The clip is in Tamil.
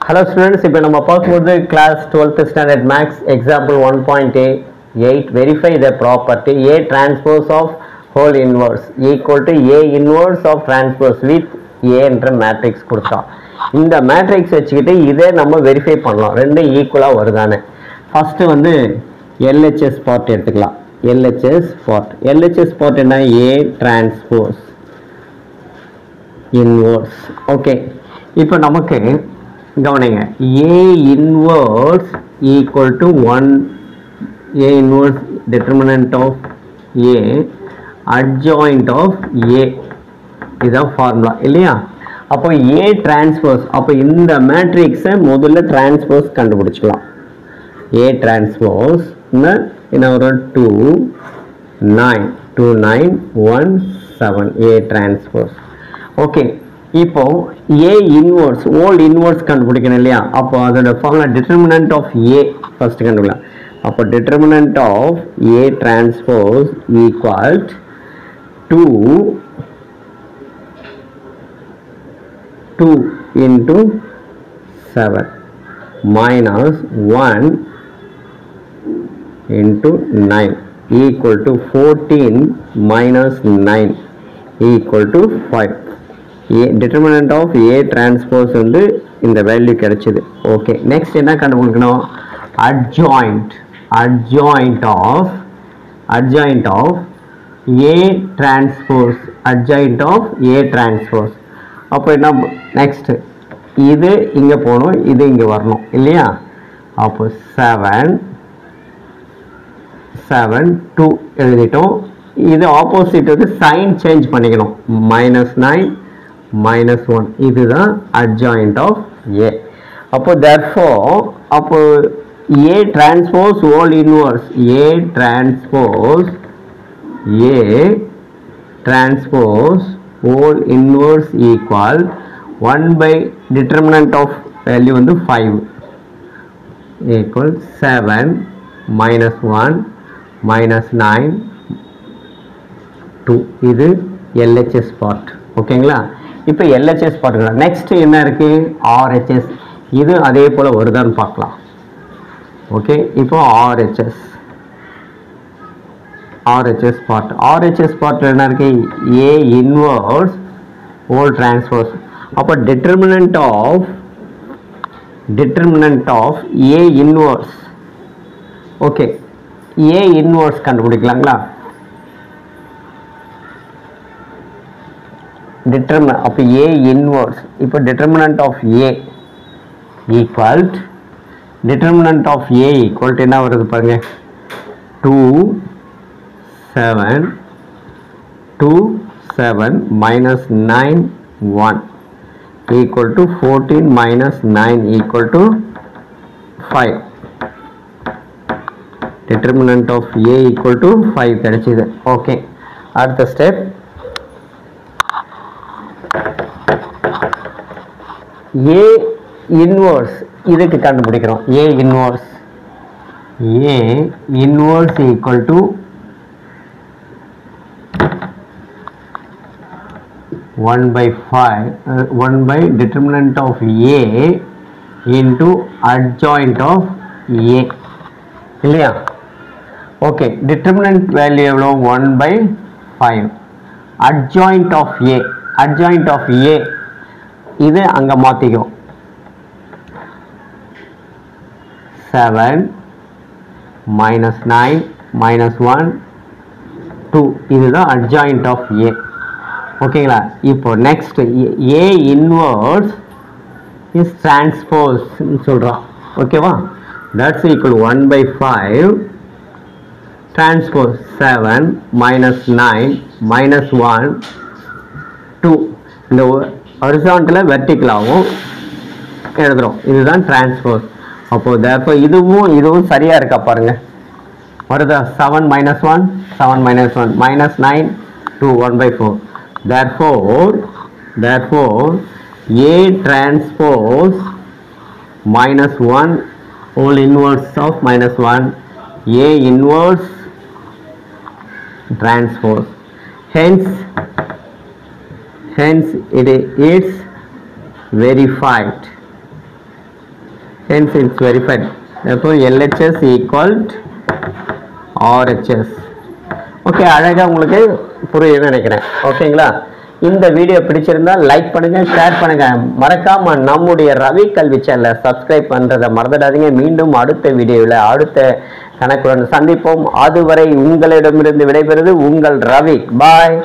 Hello students, இப்போ நம்ம பார்க்கும்போது class 12th standard max example 1.8 verify the property A transpose of whole inverse equal to A inverse of transpose with A என்ற matrix கொடுத்தோம். இந்த matrix வச்சுக்கிட்டு இதை நம்ம verify பண்ணலாம். ரெண்டு ஈக்குவலாக வருதானே. ஃபர்ஸ்ட் வந்து LHS part எடுத்துக்கலாம். LHS part என்ன? A transpose inverse. ஓகே, இப்போ நமக்கு கவனிங்க, A inverse equal to 1 A inverse determinant of A adjoint of A இதுதான் ஃபார்முலா இல்லையா? அப்போ A transpose, அப்போ இந்த மேட்ரிக்ஸை முதல்ல டிரான்ஸ்போஸ் கண்டுபிடிச்சிக்கலாம். A transpose என்ன வரும்? 2 9 2 9 1 7 A transpose. ஓகே, இப்போ A inverse ஓல்ட் இன்வர்ஸ் கண்டுபிடிக்கணும் இல்லையா? அப்போ அதோட formula determinant of A first கண்டுபிடிக்கலாம். அப்போ determinant of A transpose equal 2 into 7 minus 1 into 9 equal to 14 minus 9 equal to 5. Determinant of A transpose வந்து இந்த வேல்யூ கிடைச்சது. ஓகே, நெக்ஸ்ட் என்ன கண்டுபிடிக்கணும்? Adjoint of A transpose A transpose. அப்போ என்ன நெக்ஸ்ட்? இது இங்கே போகணும், இது இங்கே வரணும் இல்லையா? அப்போ 7 2 எழுதிட்டோம். இது ஆப்போசிட் வந்து சைன் சேஞ்ச் பண்ணிக்கணும். -9 -1 இதுதான் adjoint of A. அப்போ therefore அப்போ A transpose whole inverse A transpose whole inverse equal 1 by determinant of value வந்து 5 equal 7 minus 1 minus 9 2 இது LHS part. ஓகேங்களா? இப்போ LHS பார்த்துக்கலாம். நெக்ஸ்ட் என்ன இருக்கு? RHS. இது அதே போல வருதான்னு பார்க்கலாம். ஓகே, இப்போ RHS பார்ட் என்ன இருக்கு? A inverse whole transpose. அப்போ determinant of A inverse. Okay, A inverse கண்டுபிடிக்கலாங்களா? அப்போ A inverse, இப்போ determinant of A equal என்ன வருது பாருங்க? 2 7 minus 9 1 equal to 14 minus 9 equal to 5. determinant of A equal to 5 கிடைச்சது. ஓகே, அடுத்த ஸ்டெப் A inverse இதுக்கு கண்டுபிடிக்கிறோம். A inverse equal to 1 by 5 1 by determinant of A into adjoint of A இல்லையா? ஓகே, டிட்டர்மினன்ட் வேல்யூ எவ்வளோ? 1 by 5. adjoint of A இது அங்க மாத்திக்கும். 7 minus 9 minus 1 2 இதுதான் adjoint of A. ஓகேங்களா? இப்போ next A inverse is transpose சொல்றோம். ஓகேவா? that's equal 1 by 5 transpose 7 minus 9 minus 1 2 இந்த ஹரிசாண்டலா வெர்டிகலாவும் எழுதுறோம். இதுதான் டிரான்ஸ்போஸ். அப்போ therefore இதுவும் சரியா இருக்கா பாருங்க. வருதா? 7 minus 1 7 minus 1 minus 9 2 1 by 4. therefore A transpose minus 1 whole inverse of minus 1 A inverse transpose. hence it is verified hence it's verified. Therefore LHS equal RHS. Okay, அழகாக உங்களுக்கு புரியுதுன்னு நினைக்கிறேன். ஓகேங்களா? இந்த வீடியோ பிடிச்சிருந்தா லைக் பண்ணுங்க, ஷேர் பண்ணுங்க, மறக்காம நம்முடைய ரவி கல்வி சேனலை சப்ஸ்கிரைப் பண்றதை மறந்துடாதீங்க. மீண்டும் அடுத்த வீடியோவில் அடுத்த கணக்குடன் சந்திப்போம். அதுவரை உங்களிடமிருந்து விடைபெறுவது உங்கள் ரவி. பாய்.